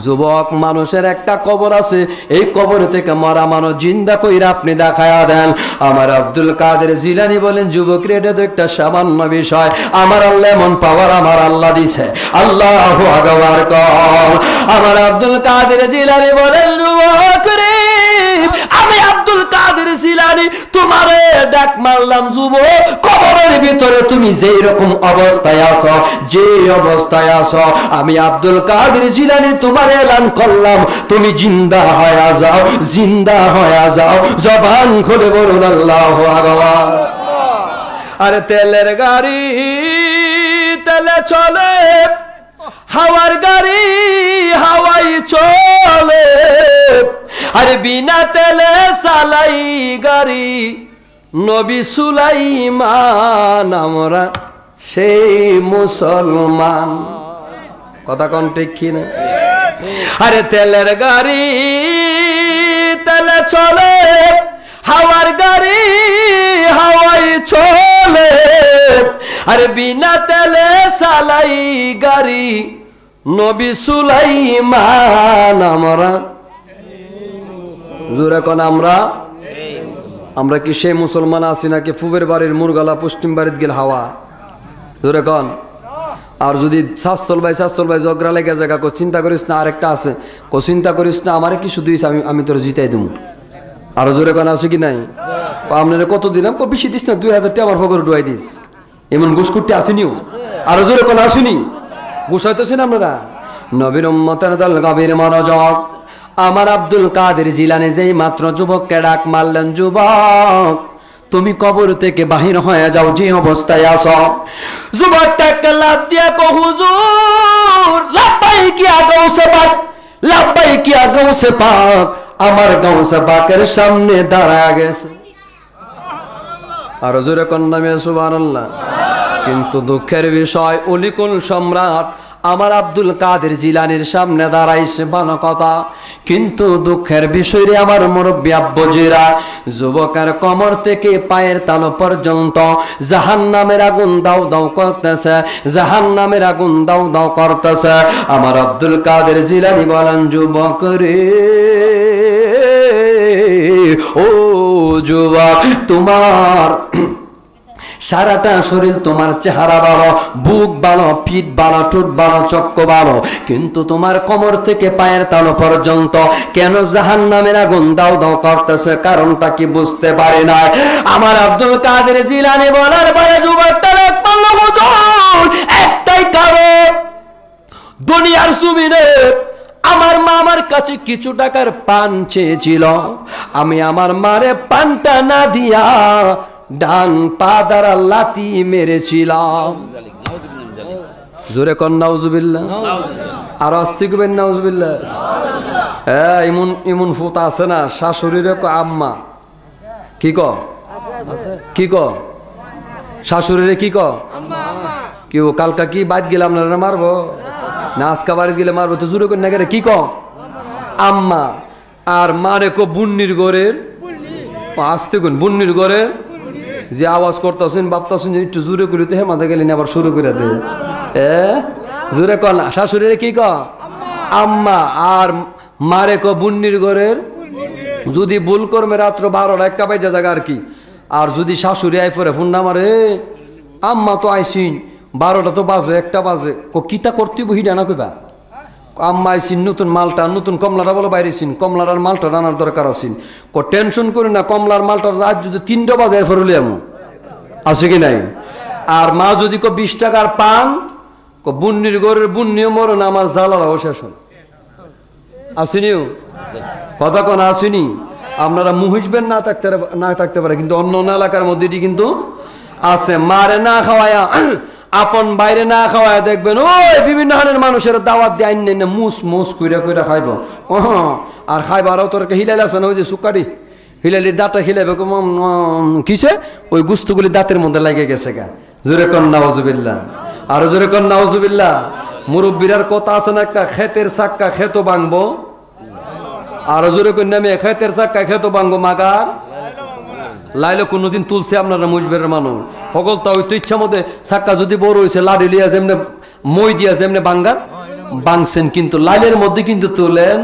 যুবক মানুষের একটা কবর আছে, এই কবর থেকে মরা মানুষ জিন্দা কইরা আপনি দেখায়া দেন। আমার আব্দুল কাদের জিলানী বলেন যুবক রে এটা তো একটা সামান্য বিষয়, আমার আল্লাহ এমন পাওয়ার আমার আল্লাহ দিছে। আল্লাহু আকবার কর। আমার আব্দুল কাদের জিলানী বলেন যুবক রে আমি আব্দুল কাদের জিলানী তোমারে ডাক মারলাম যুবক, কবরের ভিতরে তুমি যেই রকম অবস্থায় আছো, যে অবস্থায় আছো আমি আব্দুল কাদের জিলানী তোমার এলান করলাম তুমি জিন্দা হয়ে যাও, জিন্দা হয়ে যাও। জবান খুলে বলুন আল্লাহু আকবার। আরে তেলের গাড়ি তেলে চলে, হাওয়ার গাড়ি হাওয়াই চলে, আরে বিনা তেলে চালাই গাড়ি নবী সুলাইমান আমরা সেই মুসলমান। কথা কোন ঠিক কি না? আরে তেলের গাড়ি তেলে চলে, হাওয়ার গাড়ি হাওয়াই চলে, আরে বিনা তেলে চালাই গাড়ি নবী সুলাইমান আমরা। জোরে কোন আমরা? আমরা কি সেই মুসলমান আছি নাকি ফুবের বাড়ির মুরগালা পশ্চিম বাড়ির গেল হাওয়া? জোরে কোন? আর যদি শাস্তল ভাই ঝগড়া লেগে জায়গা চিন্তা করিস না, আরেকটা আছে চিন্তা করিস না আমারে কি শুধু আমি তোর জিতাই দেবো। আরো জোরে কোন আছে কি নাই? আপনারা কত দিলাম বেশি দিস না, 2000 টাকা আমার ফকর ডুয়াই দিস। এমন ঘুষকুট্টি আসেনিও? আরো জোরে কোন আসেনি? ঘুষ হইতেছেন আপনারা? নবীর উম্মতের দল গভীর মনোযোগ। আমার আব্দুল কাদের জিলানী যেই মাত্র যুবককে ডাক মারলেন যুবক তুমি কবর থেকে বাহির হয়ে যাও যে অবস্থায় আছো। যুবকটাকে লাফ দিয়া কো হুজুর লাব্বাইকিয়া গাউসে পাক, লাব্বাইকিয়া গাউসে পাক। আমার গাউসে পাকের সামনে দাঁড়ায় গেছে। আর জোরে কোন নামে সুবহানাল্লাহ। কিন্তু দুঃখের বিষয় অলিকুল সম্রাট আমার আব্দুল কাদের জিলানির সামনে দাঁড়াইছে ভালো কথা, কিন্তু দুঃখের বিষয় রে আমার মুরব্বী আব্বুজিরা, যুবকের কোমর থেকে পায়ের তালু পর্যন্ত জাহান্নামের আগুন দাউ দাউ করতেছে, জাহান্নামের আগুন দাউ দাউ করতেছে। আমার আব্দুল কাদের জিলানি বলেন, যুবক রে, ও যুবক, তোমার সারাটা শরীর, তোমার চেহারা ভালো, বুক ভালো, পিঠ ভালো, ঠোঁট ভালো, চক্ক ভালো, কিন্তু তোমার কোমর থেকে পায়ের তালু পর্যন্ত কেন জাহান্নামের আগুন দাউ দাউ করতেছে? কারণটা কি বুঝতে পারি না। আমার আব্দুল কাদের জিলানী বলার পরে যুবকটা একটাই কারণ, দুনিয়ার জমিনে আমার মা আমার কাছে কিছু টাকার পান চেয়েছিল, আমি আমার মারে পানটা না দিয়া ডান পা দ্বারা লাথি মেরেছিলাম। জোরে কন নাউজুবিল্লাহ, আর আস্তে কবেন নাউজুবিল্লাহ। এমন এমন ফুতা আছে না, শাশুড়িরে আম্মা কি ক, কি ক, শাশুড়িরে কি ক, কেউ কালকা কি বাদ গেলাম না মারবো না, আজকা বাড়ি গেলে মারবো, তো জোরে কর না গেলে কি ক, আম্মা। আর মারে কো বুন্নির ঘরের, আসতে কোন বুন্নির ঘরের যে আওয়াজ করতেছেন ভাবতেছেন যে একটু জোরে করে, তো হেমাতে গেলেন আবার শুরু করে দে, জোরে কন। শাশুড়িরে কি ক, আম্মা। আর মারে ক বুন্নির ঘরের, যদি ভুল করবে রাত্র 12টা 1টা বাজে জায়গা আর কি, আর যদি শাশুড়ি আই পরে ফোন না মারে, আম্মা তো আইসিন 12টা তো বাজে 1টা বাজে, কিতা করতে বহিটা না কইবা, আম্মা আইসিন নতুন মালটা, নতুন কমলাটা বলো বাইরেছিন, কমলার মালটা রানার দরকার আছেন, টেনশন করি না, কমলার মালটা আজ যদি 3টা বাজে ফরলি আমি আছে কি নাই। আর মা যদি 20 টাকার পান, বুন্নির ঘরের বুন্নিও মরণ, আমার জ্বালাও শেষ আসেনিও, কথা কোন আসেনি। আপনারা মুহিসবেন না থাকতে পারে, কিন্তু অন্য অন্য এলাকার মধ্যে কিন্তু আছে। মারে না খাওয়ায়া, আপন বাইরে না খাওয়ায় দেখবেন ওই বিভিন্ন ধরনের মানুষের দাওয়াত দিয়ে আইন না মুস মুস কইরা কইরা খাইব, আর খাইবারও তোর হিলাইল আছে না, ওই যে সুকারি হিলাইলির দাঁতটা হিলাইবে কিসে, ওই গুস্তগুলি দাঁতের মধ্যে লাগে গেছে গা। জোরে কন নাউজুবিল্লাহ, আরো জোরে কন নাউজুবিল্লাহ। মুরব্বীরার কথা আছে না একটা, ক্ষেতের চাক্কা খেতো ভাঙবো, আরো জোরে কন নামে ক্ষেতের চাক্কা খেতো ভাঙবো, মাগার লাইলে কোনোদিন তুলছে আপনারা মুজবের মানুষ সকল, তা ওই তো ইচ্ছা মধ্যে চাক্কা যদি বড় হয়েছে লাড়ি লিয়া যেমনে মই দিয়া যেমনে বাঙ্গার বাংছেন, কিন্তু লাইলের মধ্যে কিন্তু তুলেন।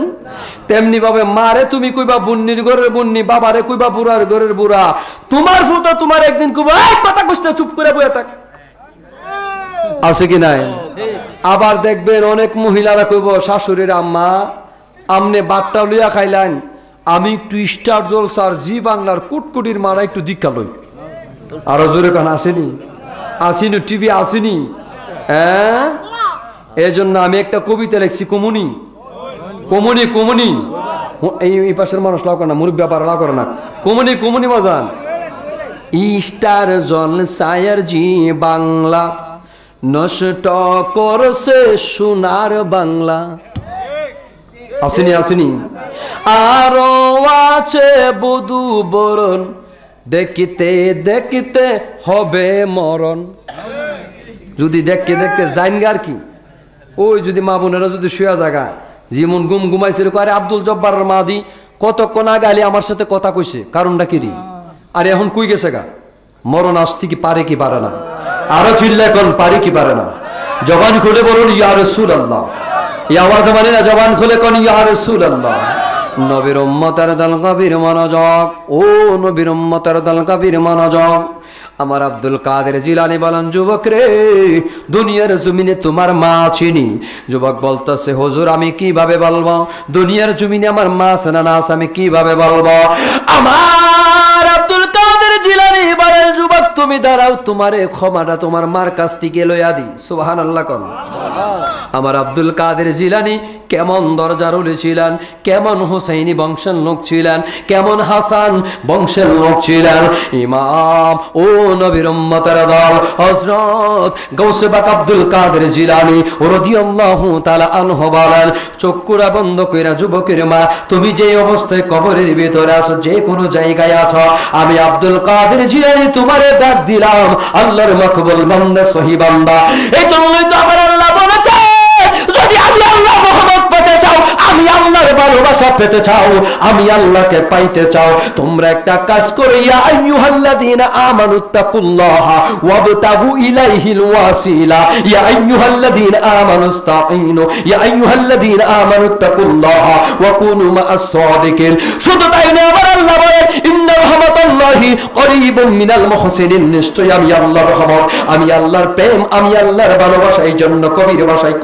তেমনি ভাবে মারে তুমি কইবা বুন্নির ঘরের বুন্নি, বাবারে কইবা বুড়ার ঘরের বুড়া, তোমার ফুটা তোমার একদিন কইবা কথা কষ্ট চুপ করে বয়ে থাক, আছে কি নাই। আবার দেখবেন অনেক মহিলারা কইব শাশুড়ির, আম্মা আমনে বাটটা লইয়া খাইলেন, আমি একটু স্টার জলসার জি বাংলার কুটকুটির মারা একটু দীক্ষা লই। আরো জোরে কান আসেনি, আসিনি টিভি আসেনি। হ্যাঁ, এই জন্য আমি একটা কবিতা লিখছি, কমুনি কমুনি কমুনি, এই পাশের মানুষ লাও করে না, মুরব্বী ব্যাপার লাও করে না, কমুনি কমুনি বাজান। স্টার জলসার জি বাংলা নষ্ট করছে সোনার বাংলা, আসেনি আসেনি। আরো আছে বধু বরণ, দেখিতে দেখিতে হবে মরণ। যদি দেখতে দেখতে যাইনগার কি, ওই যদি মা বোনেরা যদি শুয়া জায়গা যেমন গুম ঘুমাইছিল, আরে আব্দুল জব্বার মাদি কতক্ষণ আগে আলি আমার সাথে কথা কইছে, কারণটা কি রে, আরে এখন কই গেছে গা, মরণ আসতে কি পারে কি পারে না, আরো চিল্লা এখন পারে কি পারে না। জবান খুলে বলুন ইয়া রাসূলুল্লাহ, এই আওয়াজ মানে না, জবান খুলে কোন ইয়া রাসূলুল্লাহ। নবীর উম্মতের দল কবির মনোযোগ, ও নবীর উম্মতের দল কবির মনোযোগ। আমার আব্দুল কাদের জিলানী বলেন, যুবক রে, দুনিয়ার জমিনে তোমার মা চিনি। যুবক বলতেছে, হুজুর আমি কিভাবে বলবো, দুনিয়ার জমিনে আমার মা আছে না আছে আমি কিভাবে বলবো। আমার আব্দুল কাদের জিলানী বলেন, যুবক তুমি দাঁড়াও, তোমার এই ক্ষমাটা তোমার মার কাছ থেকে লইয়া দি। সুবহানাল্লাহ কোন। আমার আব্দুল কাদের জিলানী কেমন দরজার উলি ছিলেন, কেমন হুসাইনি বংশের লোক ছিলেন, কেমন হাসান বংশের লোক ছিলেন। ইমাম ও নবীর উম্মতের দল হযরত গাউসে পাক আব্দুল কাদের জিলানী রাদিয়াল্লাহু তাআলা আনহু বলেন, চক্ষুরা বন্ধ কইরা যুবকের মা, তুমি যে অবস্থায় কবরের ভিতরে আছো, যে কোনো জায়গায় আছো, আমি আব্দুল কাদের জিলানী তোমারে ডাক দিলাম, আল্লাহর মকবুল বান্দা সহি বান্দা। এই জন্যই তো আমার আল্লাহ বলেছে, আমি আল্লাহর ভালোবাসা পেতে চাও, আমি আল্লাহকে পাইতে চাও, তোমরা একটা কাজ করে ইয়া আইয়ুহাল্লাযীনা আমানুত্তাকুল্লাহা ওয়াবতাগু ইলাইহিল ওয়াসিলা, ইয়া আইয়ুহাল্লাযীনা আমানুস্তাঈনু, ইয়া আইয়ুহাল্লাযীনা আমানুত্তাকুল্লাহা ওয়া কুনু মা'আস সাদিকিন। শুধু তাই না, আবার আল্লাহ বলেন ইন্না রাহমাতাল্লাহি করিবুম মিনাল মুহসিনিন, নিশ্চয়ই আমি আল্লাহর রহমত, আমি আল্লাহর প্রেম, আমি আল্লাহর ভালোবাসা। এই জন্য কবির ভাষায়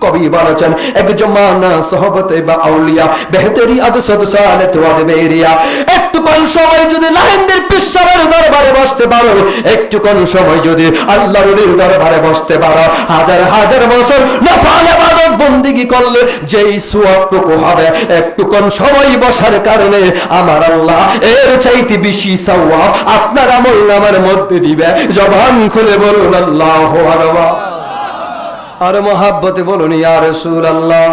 কবি বলেছেন এক জমানা সোহবতে বা আউলিয়া বেহতরি আদসদ সালাত ওয়া বেরিয়া। একটুক্ষণ সময় যদি লাহিন্দের পিসাবের দরবারে বসতে পারো, একটুক্ষণ সময় যদি আল্লাহর ওলির দরবারে বসতে পারো, হাজার হাজার বছর নফল ইবাদত বندگی করলে যেই সওয়াবটুকু হবে একটুক্ষণ সময় বসার কারণে আমার আল্লাহ এর চাইতে বেশি সওয়াব আপনার আমলনামার মধ্যে দিবে। জবান খুলে বলুন আল্লাহু আকবার। আর মহাব্বতে বলুন ইয়া রাসূলুল্লাহ।